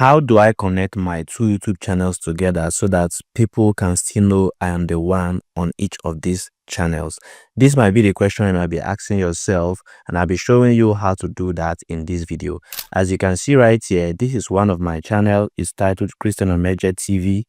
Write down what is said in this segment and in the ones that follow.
how do I connect my two YouTube channels together so that people can still know I am the one on each of these channels? This might be the question you might be asking yourself, and I'll be showing you how to do that in this video. As you can see right here, this is one of my channel. It's titled Christian Omeje TV,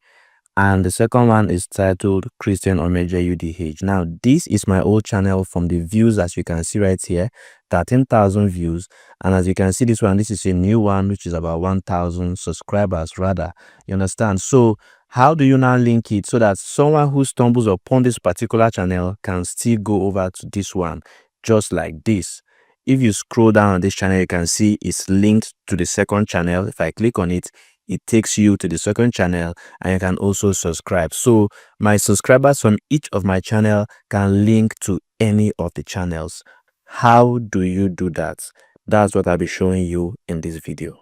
and the second one is titled Christian Omeje UDH. Now this is my old channel. From the views, as you can see right here, 13,000 views, and as you can see, this is a new one which is about 1,000 subscribers rather. You understand? So how do you now link it so that someone who stumbles upon this particular channel can still go over to this one, just like this? If you scroll down on this channel, you can see it's linked to the second channel. If I click on it, it takes you to the second channel, and you can also subscribe. So my subscribers from each of my channel can link to any of the channels. How do you do that? That's what I'll be showing you in this video.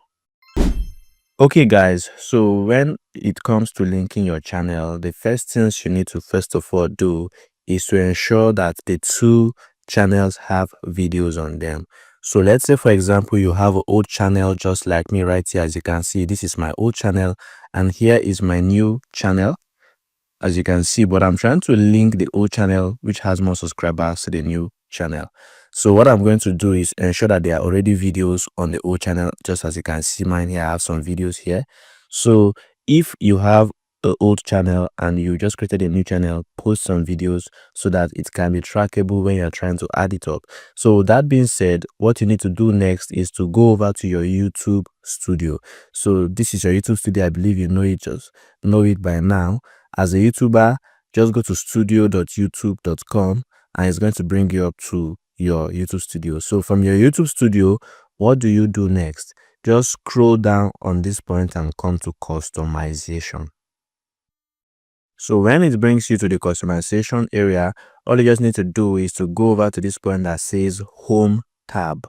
Okay guys, so when it comes to linking your channel, the first things you need to first of all do is to ensure that the two channels have videos on them. So let's say, for example, you have an old channel just like me right here. As you can see, this is my old channel, and here is my new channel, as you can see. But I'm trying to link the old channel, which has more subscribers, to the new channel. So what I'm going to do is ensure that there are already videos on the old channel. Just as you can see mine here, I have some videos here. So if you have an old channel and you just created a new channel, post some videos so that it can be trackable when you're trying to add it up. So that being said, what you need to do next is to go over to your YouTube studio. So this is your YouTube studio. I believe you know it, just know it by now. As a YouTuber, just go to studio.youtube.com, and it's going to bring you up to your YouTube studio. So from your YouTube studio, what do you do next? Just scroll down on this point and come to customization. So when it brings you to the customization area, all you just need to do is to go over to this point that says Home tab.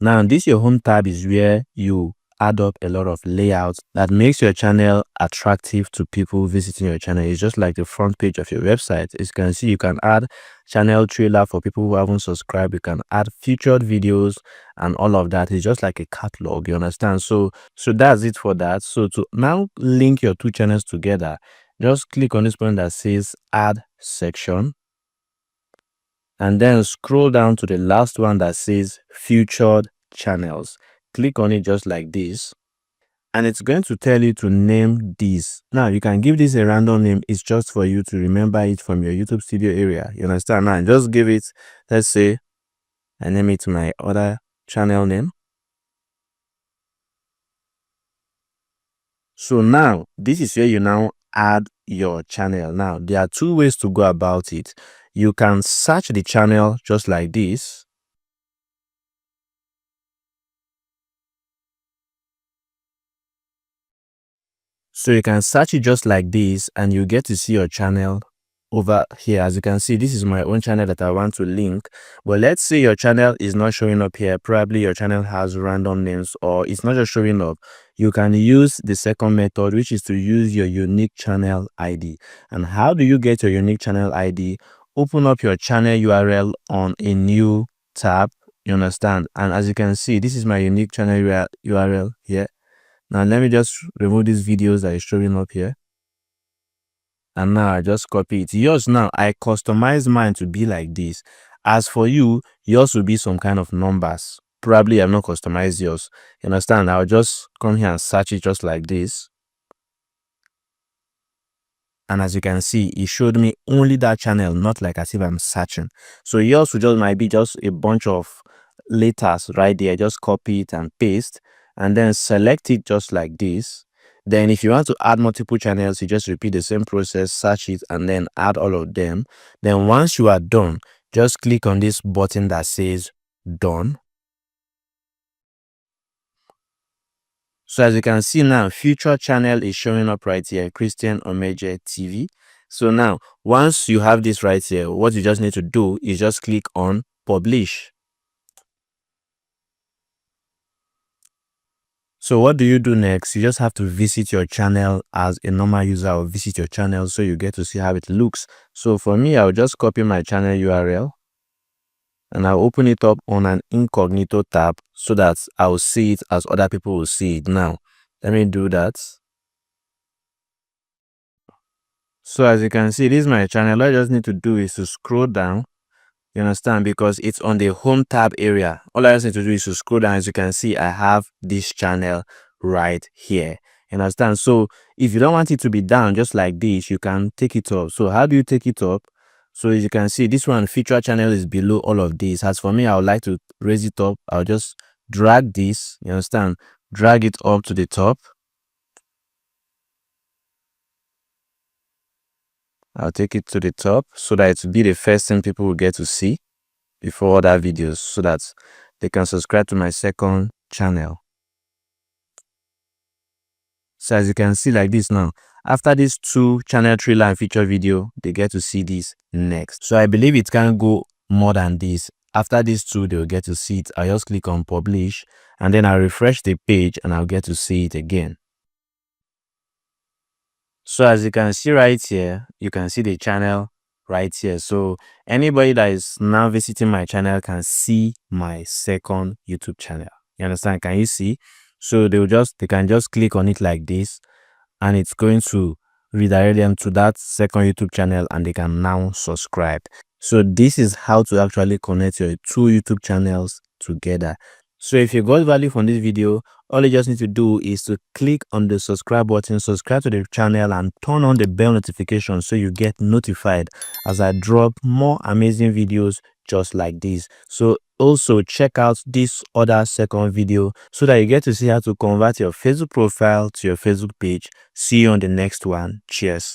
Now this your Home tab is where you add up a lot of layouts that makes your channel attractive to people visiting your channel. It's just like the front page of your website. As you can see, you can add channel trailer for people who haven't subscribed. You can add featured videos and all of that. It's just like a catalog, you understand? So that's it for that. So to now link your two channels together, just click on this point that says add section, and then scroll down to the last one that says featured channels. Click on it just like this, and it's going to tell you to name these. Now you can give this a random name. It's just for you to remember it from your YouTube studio area, you understand? Now just give it, let's say I name it my other channel name. So now this is where you now add your channel. Now there are two ways to go about it. You can search the channel just like this. So you can search it just like this, and you get to see your channel over here. As you can see, this is my own channel that I want to link. But let's say your channel is not showing up here. Probably your channel has random names, or it's not just showing up. You can use the second method, which is to use your unique channel ID. And how do you get your unique channel ID? Open up your channel URL on a new tab, you understand? And as you can see, this is my unique channel URL here. Now let me just remove these videos that is showing up here, and now I just copy it. Yours, now I customize mine to be like this. As for you, yours will be some kind of numbers. Probably I've not customized yours, you understand? I'll just come here and search it just like this, and as you can see, it showed me only that channel, not like as if I'm searching. So yours will just might be just a bunch of letters right there. Just copy it and paste, and then select it just like this. Then if you want to add multiple channels, you just repeat the same process, search it, and then add all of them. Then once you are done, just click on this button that says done. So as you can see now, future channel is showing up right here, Christian Omeje TV. So now once you have this right here, what you just need to do is just click on publish. So what do you do next? You just have to visit your channel as a normal user, or visit your channel so you get to see how it looks. So for me, I'll just copy my channel URL. and I'll open it up on an incognito tab so that I'll see it as other people will see it. Now, let me do that. So as you can see, this is my channel. All I just need to do is to scroll down. You understand? Because it's on the home tab area. All I just need to do is to scroll down. As you can see, I have this channel right here. You understand? So if you don't want it to be down just like this, you can take it up. So how do you take it up? So as you can see, this one feature channel is below all of these. As for me, I would like to raise it up. I'll just drag this. You understand? Drag it up to the top. I'll take it to the top so that it will be the first thing people will get to see before other videos, so that they can subscribe to my second channel. So as you can see like this now, after this 2 channel trailer and feature video, they get to see this next. So I believe it can go more than this. After these 2, they'll get to see it. I'll just click on publish and then I'll refresh the page and I'll get to see it again. So as you can see right here, you can see the channel right here. So anybody that is now visiting my channel can see my second YouTube channel. You understand? Can you see? So they can just click on it like this and it's going to redirect them to that second YouTube channel and they can now subscribe. So this is how to actually connect your 2 YouTube channels together. So if you got value from this video, all you just need to do is to click on the subscribe button, subscribe to the channel and turn on the bell notification so you get notified as I drop more amazing videos just like this. So also check out this other second video so that you get to see how to convert your Facebook profile to your Facebook page. See you on the next one. Cheers.